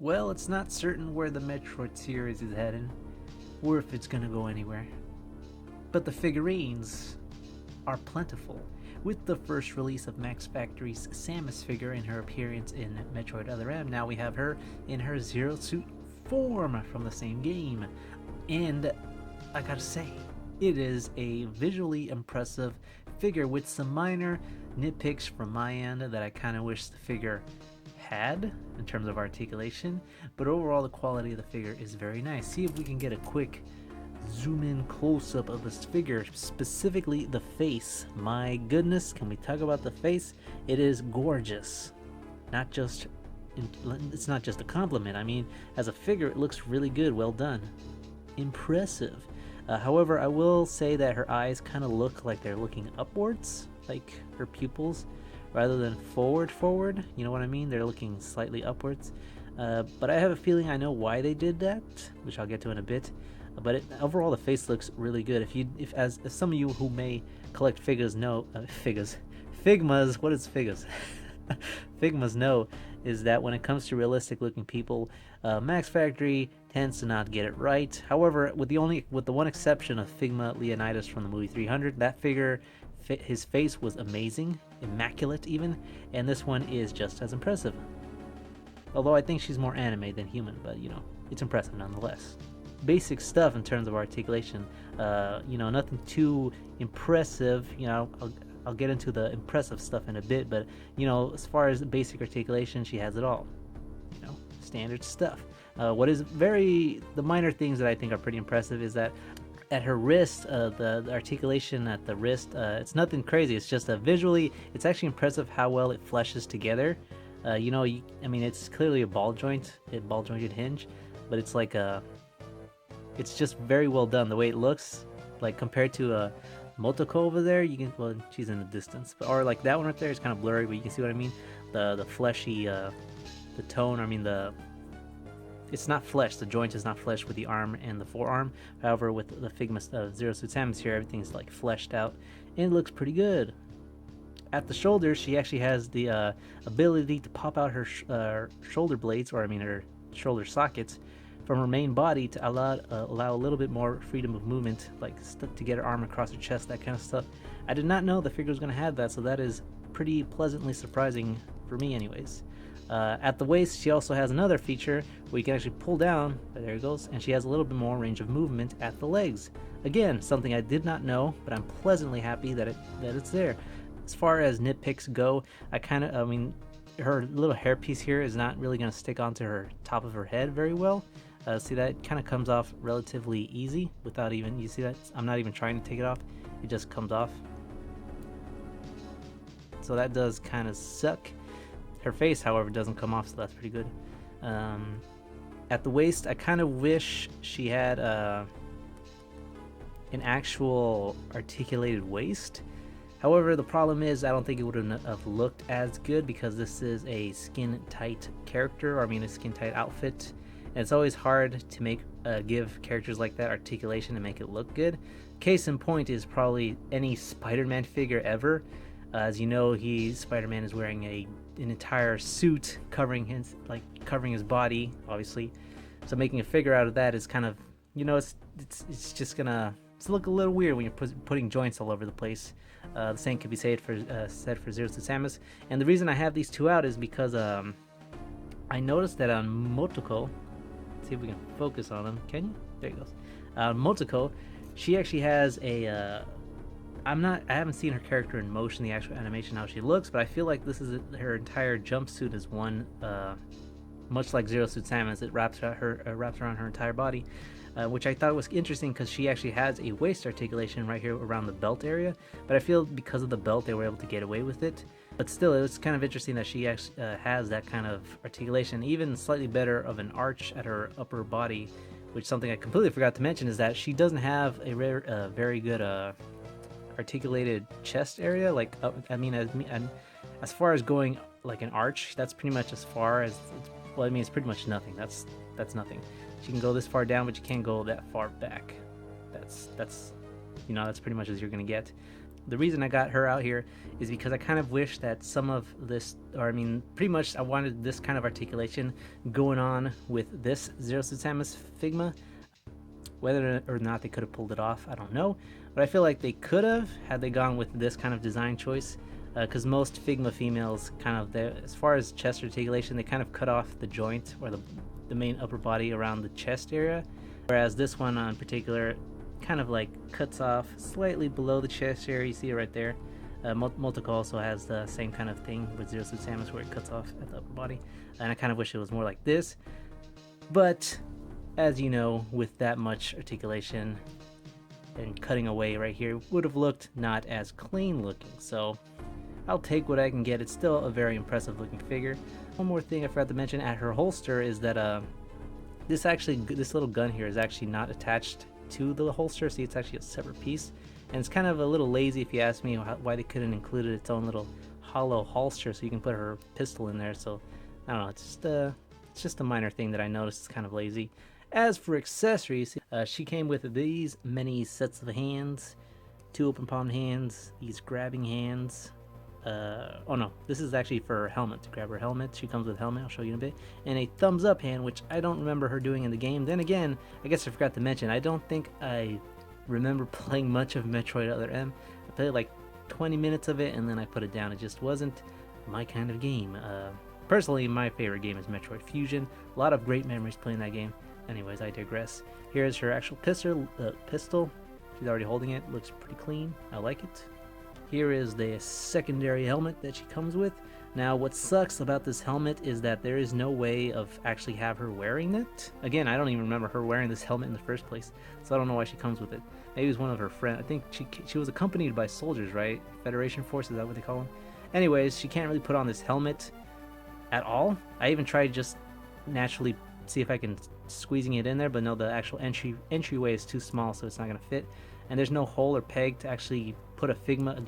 Well, it's not certain where the Metroid series is heading, or if it's gonna go anywhere. But the figurines are plentiful. With the first release of Max Factory's Samus figure in her appearance in Metroid Other M, now we have her in her Zero Suit form from the same game. And I gotta say, it is a visually impressive figure with some minor nitpicks from my end that I kind of wish the figure had in terms of articulation, but overall the quality of the figure is very nice. See if we can get a quick zoom in close up of this figure, specifically the face. My goodness, can we talk about the face? It is gorgeous. Not just it's not just a compliment. I mean, as a figure, it looks really good. Well done. Impressive. However, I will say that her eyes kind of look like they're looking upwards, like her pupils, rather than forward. You know what I mean? They're looking slightly upwards. But I have a feeling I know why they did that, which I'll get to in a bit. But overall, the face looks really good. If some of you who may collect figures know, figmas. What is figures? Figmas know is that when it comes to realistic looking people, Max Factory tends to not get it right. However, with the one exception of Figma Leonidas from the movie 300, that figure, his face was amazing, immaculate even, and this one is just as impressive. Although I think she's more anime than human, but it's impressive nonetheless. Basic stuff in terms of articulation, nothing too impressive. I'll get into the impressive stuff in a bit, but as far as basic articulation, she has it all. Standard stuff. The minor things that I think are pretty impressive is that at her wrist, the articulation at the wrist, it's nothing crazy. It's just visually, it's actually impressive how well it fleshes together. It's clearly a ball jointed hinge, but it's like it's just very well done the way it looks. Like compared to Motoko over there, she's in the distance, or like that one right there is kind of blurry, but you can see what I mean. The fleshy, the tone. It's not flesh. The joint is not flesh with the arm and the forearm. However, with the Figma Zero Suit Samus here, everything's like fleshed out and it looks pretty good. At the shoulders, she actually has the ability to pop out her shoulder blades, her shoulder sockets, from her main body to allow a little bit more freedom of movement, like to get her arm across her chest, that kind of stuff. I did not know the figure was going to have that, so that is pretty pleasantly surprising for me anyways. At the waist, she also has another feature where you can actually pull down, there it goes, and she has a little bit more range of movement at the legs. Again, something I did not know, but I'm pleasantly happy that it's there. As far as nitpicks go, her little hairpiece here is not really going to stick onto her top of her head very well. See, that kind of comes off relatively easy without even, you see that? I'm not even trying to take it off. It just comes off. So that does kind of suck. Her face, however, doesn't come off, so that's pretty good. At the waist, I kind of wish she had an actual articulated waist. However, the problem is I don't think it would have looked as good because this is a skin-tight character, a skin-tight outfit. And it's always hard to give characters like that articulation and make it look good. Case in point is probably any Spider-Man figure ever. As you know, Spider-Man is wearing an entire suit covering his body, obviously. So making a figure out of that is kind of, it's just gonna look a little weird when you're putting joints all over the place. The same could be said for Zero Suit Samus. And the reason I have these two out is because I noticed that on Motoko, let's see if we can focus on them. Can you? There you go. Motoko, she actually has I haven't seen her character in motion, the actual animation, how she looks, but I feel like her entire jumpsuit is one, much like Zero Suit Samus. It wraps around her entire body, which I thought was interesting because she actually has a waist articulation right here around the belt area, but I feel because of the belt they were able to get away with it. But still, it was kind of interesting that she actually has that kind of articulation, even slightly better of an arch at her upper body, which something I completely forgot to mention is that she doesn't have a very good articulated chest area. As far as going like an arch, that's pretty much as far as it's pretty much nothing. That's nothing. She can go this far down, but you can't go that far back. That's pretty much as you're gonna get. The reason I got her out here is because I kind of wish that some of this, or I mean, pretty much I wanted this kind of articulation going on with this Zero Suit Samus figma. Whether or not they could have pulled it off, I don't know. But I feel like they could have had they gone with this kind of design choice. Because most figma females kind of, as far as chest articulation, they kind of cut off the joint or the main upper body around the chest area. Whereas this one in particular kind of like cuts off slightly below the chest area. You see it right there. Multico also has the same kind of thing with Zero Suit Samus where it cuts off at the upper body. And I kind of wish it was more like this. But as you know, with that much articulation and cutting away right here, would have looked not as clean looking. So I'll take what I can get. It's still a very impressive looking figure. One more thing I forgot to mention at her holster is that this little gun here is actually not attached to the holster. See, it's actually a separate piece, and it's kind of a little lazy if you ask me why they couldn't include its own little hollow holster so you can put her pistol in there. So I don't know, it's just a minor thing that I noticed. It's kind of lazy. As for accessories, she came with these many sets of hands, 2 open palm hands, these grabbing hands. Oh no, this is actually for her helmet, to grab her helmet. She comes with helmet, I'll show you in a bit. And a thumbs up hand, which I don't remember her doing in the game. Then again, I guess I forgot to mention, I don't think I remember playing much of Metroid Other M. I played like 20 minutes of it and then I put it down. It just wasn't my kind of game. Personally, my favorite game is Metroid Fusion. A lot of great memories playing that game. Anyways, I digress. Here's her actual pistol. She's already holding it. Looks pretty clean. I like it. Here is the secondary helmet that she comes with. Now, what sucks about this helmet is that there is no way of actually have her wearing it. Again, I don't even remember her wearing this helmet in the first place, so I don't know why she comes with it. Maybe it's one of her friends. I think she was accompanied by soldiers, right? Federation forces, is that what they call them? Anyways, she can't really put on this helmet at all. I even tried just naturally see if I can squeezing it in there, but no, the actual entryway is too small, so it's not gonna fit. And there's no hole or peg to actually put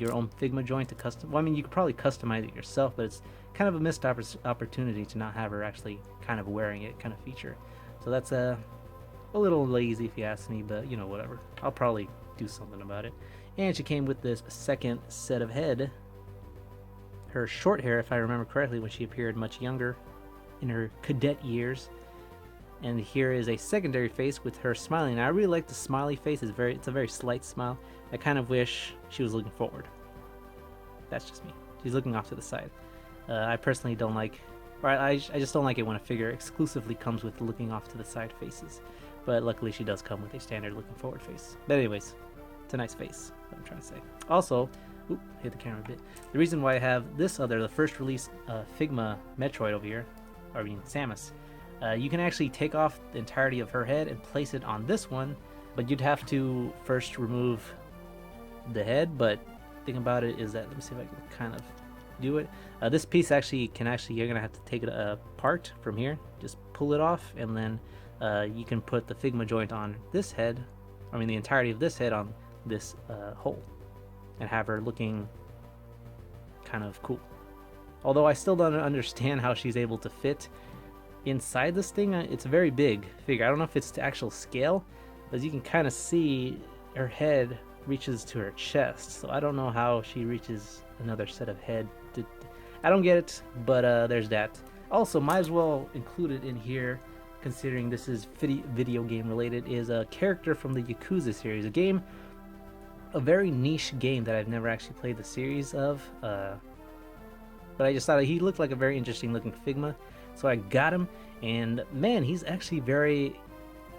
your own figma joint to custom. Well, I mean, you could probably customize it yourself, but it's kind of a missed opportunity to not have her actually kind of wearing it kind of feature. So that's a little lazy if you ask me, but you know, whatever. I'll probably do something about it. And she came with this second set of head. Her short hair, if I remember correctly, when she appeared much younger in her cadet years. And here is a secondary face with her smiling. Now, I really like the smiley face. It's a very slight smile. I kind of wish she was looking forward. That's just me. She's looking off to the side. I personally don't like, or I just don't like it when a figure exclusively comes with looking off to the side faces. But luckily she does come with a standard looking forward face. But anyways, it's a nice face, what I'm trying to say. Also, hit the camera a bit. The reason why I have this the first release Figma Metroid over here, or I mean Samus, you can actually take off the entirety of her head and place it on this one, but you'd have to first remove the head. But the thing about it is that, let me see if I can kind of do it. This piece you're gonna have to take it apart from here, just pull it off, and then you can put the Figma joint on this head, I mean the entirety of this head on this hole, and have her looking kind of cool. Although I still don't understand how she's able to fit inside this thing. It's a very big figure. I don't know if it's to actual scale, but as you can kind of see, her head reaches to her chest, so I don't know how she reaches another set of head. I don't get it, but there's that. Also, might as well include it in here, considering this is video game related, is a character from the Yakuza series, a very niche game that I've never actually played the series of, but I just thought he looked like a very interesting looking Figma, so I got him. And man, he's actually very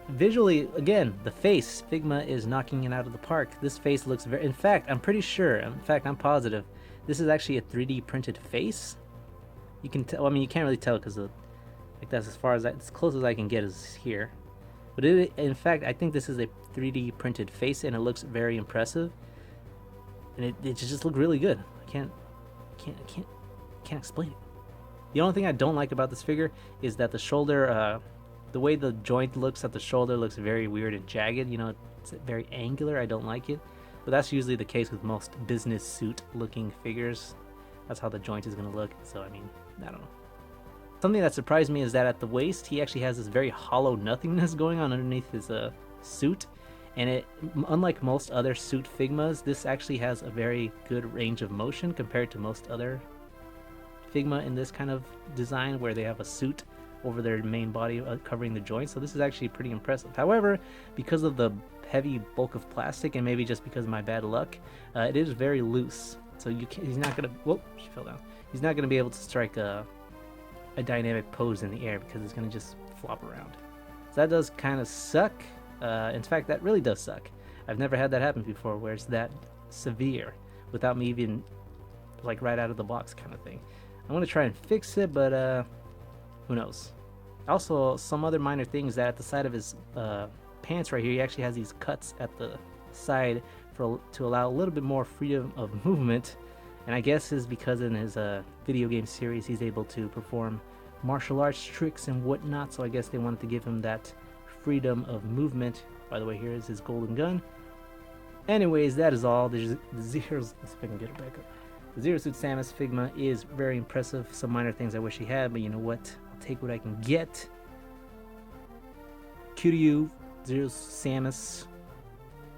visually, again, the face, Figma is knocking it out of the park. This face looks very, in fact, I'm positive this is actually a 3D printed face. You can tell, I mean, you can't really tell because like that's as close as I can get is here. But in fact, I think this is a 3D printed face, and it looks very impressive. And it just looked really good. I can't explain it. The only thing I don't like about this figure is that the shoulder, the way the joint looks at the shoulder looks very weird and jagged. You know, it's very angular. I don't like it. But that's usually the case with most business suit looking figures. That's how the joint is going to look. So, I mean, I don't know. Something that surprised me is that at the waist, he actually has this very hollow nothingness going on underneath his suit. And unlike most other suit Figmas, this actually has a very good range of motion compared to most other Figma in this kind of design where they have a suit over their main body covering the joints. So this is actually pretty impressive. However, because of the heavy bulk of plastic and maybe just because of my bad luck, it is very loose. So he's not gonna. Whoop! She fell down. He's not gonna be able to strike a dynamic pose in the air because it's gonna just flop around. So that does kind of suck. In fact, that really does suck. I've never had that happen before, where it's that severe without me even like right out of the box kind of thing. I'm gonna try and fix it, but who knows? Also, some other minor things that at the side of his pants right here, he actually has these cuts at the side to allow a little bit more freedom of movement. And I guess is because in his video game series he's able to perform martial arts tricks and whatnot. So I guess they wanted to give him that freedom of movement. By the way, here is his golden gun. Anyways, that is all. There's the Zero. Let's see if I can get it back up. The Zero Suit Samus Figma is very impressive. Some minor things I wish he had, but you know what? I'll take what I can get. Kiryu, Zero Samus.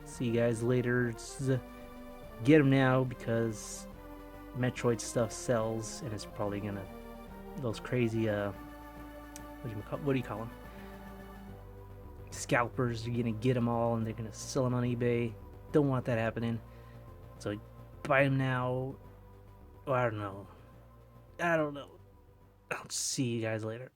See you guys later. Get him now because Metroid stuff sells, and it's probably gonna those crazy what do you call them? Scalpers are gonna get them all, and they're gonna sell them on eBay. Don't want that happening. So buy them now. Oh, I don't know. I'll see you guys later.